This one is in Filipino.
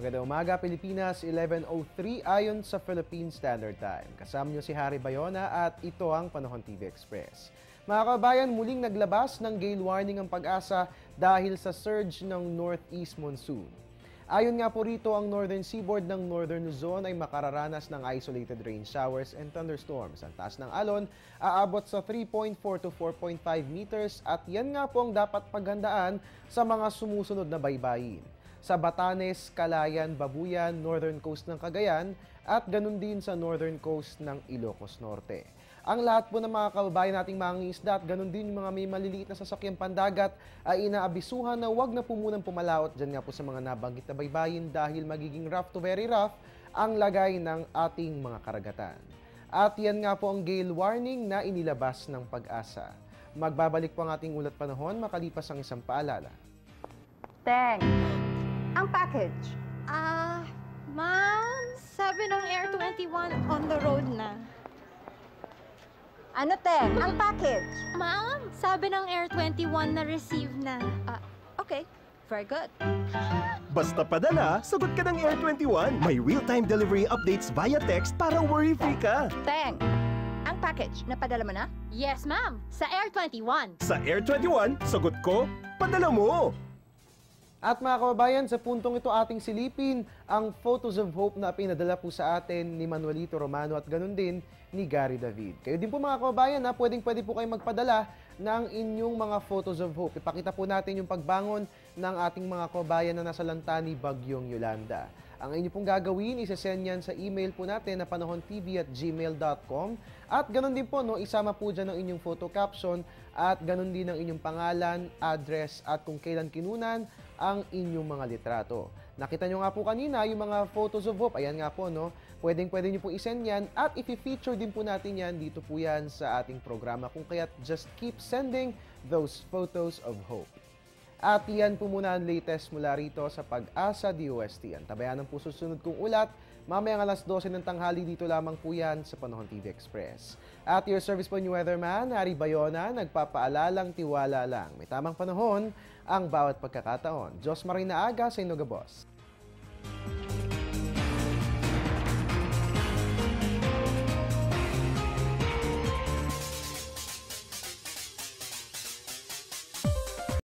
Magandang umaga, Pilipinas, 11:03 ayon sa Philippine Standard Time. Kasama niyo si Harry Bayona at ito ang Panahon TV Express. Mga kabayan, muling naglabas ng gale warning ang Pag-asa dahil sa surge ng northeast monsoon. Ayon nga po rito, ang northern seaboard ng northern Luzon ay makararanas ng isolated rain showers and thunderstorms. Ang taas ng alon aabot sa 3.4 to 4.5 meters at yan nga po ang dapat paghandaan sa mga sumusunod na baybayin. Sa Batanes, Calayan, Babuyan, northern coast ng Cagayan at ganun din sa northern coast ng Ilocos Norte. Ang lahat po ng mga kababayan nating mangingisda at ganun din yung mga may maliliit na sasakyang pandagat ay inaabisuhan na huwag na po munang pumalaot dyan nga po sa mga nabanggit na baybayin dahil magiging rough to very rough ang lagay ng ating mga karagatan. At yan nga po ang gale warning na inilabas ng Pag-asa. Magbabalik po ang ating ulat panahon makalipas ang isang paalala. Teng, ang package. Ma'am, sabi ng Air 21 on the road na. Ano, Teng? Ang package. Ma'am, sabi ng Air 21 na receive na. Okay, very good. Basta padala, sagot ka ng Air 21. May real-time delivery updates via text para worry-free ka. Teng, ang package, napadala mo na? Yes, ma'am, sa Air 21. Sa Air 21, sagot ko, padala mo! At mga kababayan, sa puntong ito ating silipin ang Photos of Hope na pinadala po sa atin ni Manuelito Romano at ganun din ni Gary David. Kayo din po mga kababayan, pwede po kayo magpadala ng inyong mga Photos of Hope. Ipakita po natin yung pagbangon ng ating mga kababayan na nasa lanta ni Bagyong Yolanda. Ang inyo pong gagawin, isasend yan sa email po natin na panahontv@gmail.com at ganun din po, isama po dyan ang inyong photo caption at ganun din ang inyong pangalan, address at kung kailan kinunan ang inyong mga litrato. Nakita nyo nga po kanina yung mga Photos of Hope. Ayan nga po, pwede nyo po isend yan at i-feature din po natin yan dito po yan sa ating programa. Kung kaya't just keep sending those Photos of Hope. At yan po muna ang latest mula rito sa Pag-asa DOST. Antabayan po susunod kong ulat. Mamayang alas 12 ng tanghali dito lamang po yan sa Panahon TV Express. At your service po ni Weatherman, Harry Bayona, nagpapaalalang tiwala lang. May tamang panahon ang bawat pagkakataon. Diyos Marina Aga sa Inogabos.